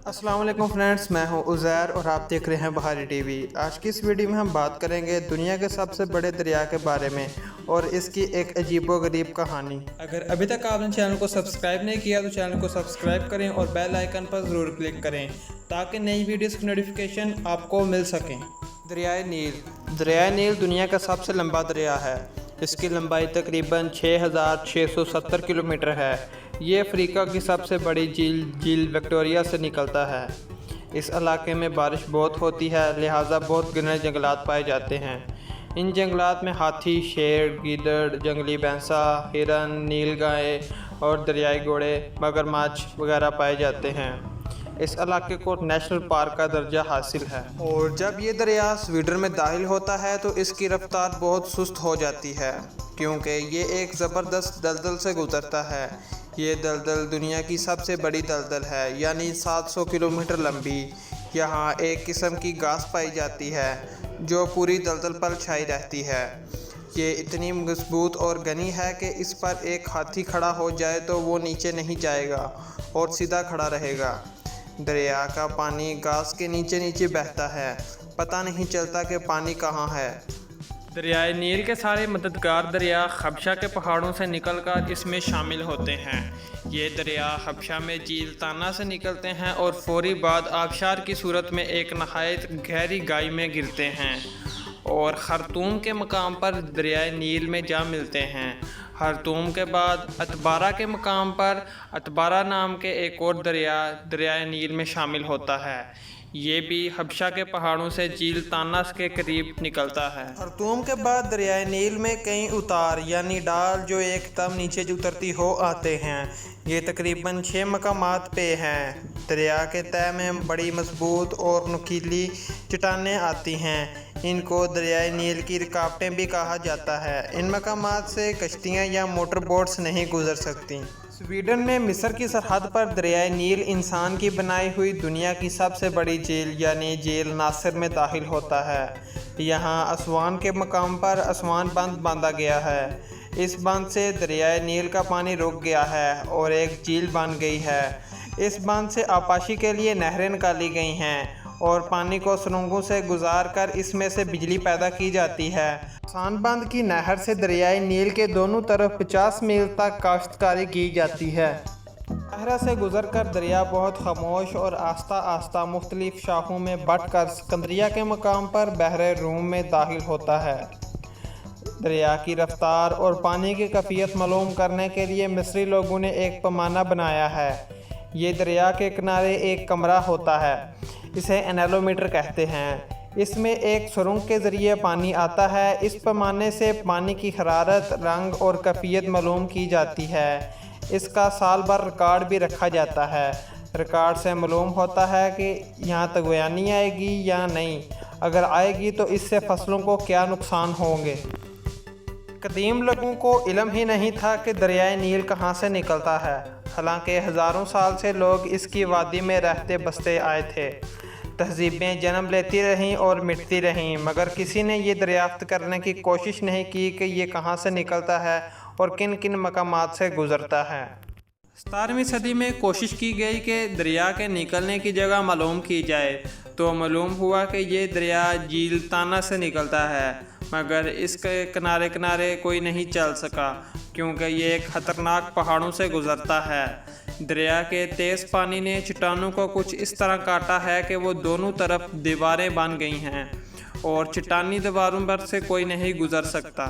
अस्सलाम वालेकुम फ्रेंड्स, मैं हूं उज़ैर और आप देख रहे हैं बहारी टीवी। आज की इस वीडियो में हम बात करेंगे दुनिया के सबसे बड़े दरिया के बारे में और इसकी एक अजीबोगरीब कहानी। अगर अभी तक आपने चैनल को सब्सक्राइब नहीं किया तो चैनल को सब्सक्राइब करें और बेल आइकन पर ज़रूर क्लिक करें ताकि नई वीडियोस की नोटिफिकेशन आपको मिल सकें। दरियाए नील दुनिया का सबसे लंबा दरिया है। इसकी लंबाई तकरीबन 6,670 किलोमीटर है। ये अफ्रीका की सबसे बड़ी झील विक्टोरिया से निकलता है। इस इलाके में बारिश बहुत होती है, लिहाजा बहुत घने जंगलात पाए जाते हैं। इन जंगलात में हाथी, शेर, गीदड़, जंगली भैंसा, हिरन, नीलगाय और दरियाई घोड़े, मगरमच्छ वगैरह पाए जाते हैं। इस इलाके को नेशनल पार्क का दर्जा हासिल है। और जब ये दरिया स्वीडन में दाखिल होता है तो इसकी रफ्तार बहुत सुस्त हो जाती है क्योंकि ये एक ज़बरदस्त दलदल से गुजरता है। ये दलदल दुनिया की सबसे बड़ी दलदल है, यानी 700 किलोमीटर लंबी। यहाँ एक किस्म की घास पाई जाती है जो पूरी दलदल पर छाई रहती है। ये इतनी मजबूत और घनी है कि इस पर एक हाथी खड़ा हो जाए तो वो नीचे नहीं जाएगा और सीधा खड़ा रहेगा। दरिया का पानी घास के नीचे नीचे बहता है, पता नहीं चलता कि पानी कहाँ है। दरियाए नील के सारे मददगार दरिया हबशा के पहाड़ों से निकलकर इसमें शामिल होते हैं। ये दरिया हबशा में झील ताना से निकलते हैं और फौरी बाद आबशार की सूरत में एक नहायत गहरी खाई में गिरते हैं और खरतूम के मकाम पर दरियाए नील में जा मिलते हैं। खरतूम के बाद अतबारा के मकाम पर अतबारा नाम के एक और दरियाए नील में शामिल होता है। ये भी हबशा के पहाड़ों से झील ताना के करीब निकलता है। खरतूम के बाद दरियाए नील में कई उतार यानी डाल जो एकदम नीचे उतरती हो आते हैं। ये तकरीबन 6 मकामात पे हैं। दरिया के तय में बड़ी मजबूत और नुकीली चट्टानें आती हैं। इनको दरियाए नील की रुकावटें भी कहा जाता है। इन मकामात से कश्तियाँ या मोटर बोट्स नहीं गुजर सकती। स्वीडन में मिस्र की सरहद पर दरियाए नील इंसान की बनाई हुई दुनिया की सबसे बड़ी झील यानी झील नासिर में दाखिल होता है। यहाँ असवान के मकाम पर असवान बंद बांधा गया है। इस बंद से दरियाए नील का पानी रुक गया है और एक झील बन गई है। इस बंद से आपाशी के लिए नहरें निकाली गई हैं और पानी को सुरंगों से गुजार कर इसमें से बिजली पैदा की जाती है। आसान बंद की नहर से दरियाई नील के दोनों तरफ 50 मील तक काश्तकारी की जाती है। सहरा से गुजरकर दरिया बहुत खामोश और आस्ता आस्ता मुख्तलिफ शाखों में बट कर सिकंदरिया के मकाम पर बहरे रूम में दाखिल होता है। दरिया की रफ्तार और पानी की कैफियत मालूम करने के लिए मिस्री लोगों ने एक पैमाना बनाया है। ये दरिया के किनारे एक कमरा होता है, इसे एनालोमीटर कहते हैं। इसमें एक सुरंग के ज़रिए पानी आता है। इस पैमाने से पानी की हरारत, रंग और कैफियत मालूम की जाती है। इसका साल भर रिकॉर्ड भी रखा जाता है। रिकॉर्ड से मालूम होता है कि यहाँ तक बयानी आएगी या नहीं। अगर आएगी तो इससे फसलों को क्या नुकसान होंगे। कदीम लोगों को इल्म ही नहीं था कि दरियाए नील कहाँ से निकलता है। हालांकि हज़ारों साल से लोग इसकी वादी में रहते बसते आए थे। तहजीबें जन्म लेती रहीं और मिटती रहीं, मगर किसी ने ये दरियाफ्त करने की कोशिश नहीं की कि ये कहाँ से निकलता है और किन किन मकामात से गुज़रता है। 17वीं सदी में कोशिश की गई कि दरिया के निकलने की जगह मालूम की जाए तो मालूम हुआ कि ये दरिया झील ताना से निकलता है, मगर इसके किनारे किनारे कोई नहीं चल सका क्योंकि ये एक ख़तरनाक पहाड़ों से गुज़रता है। दरिया के तेज़ पानी ने चट्टानों को कुछ इस तरह काटा है कि वो दोनों तरफ दीवारें बन गई हैं और चट्टानी दीवारों पर से कोई नहीं गुज़र सकता।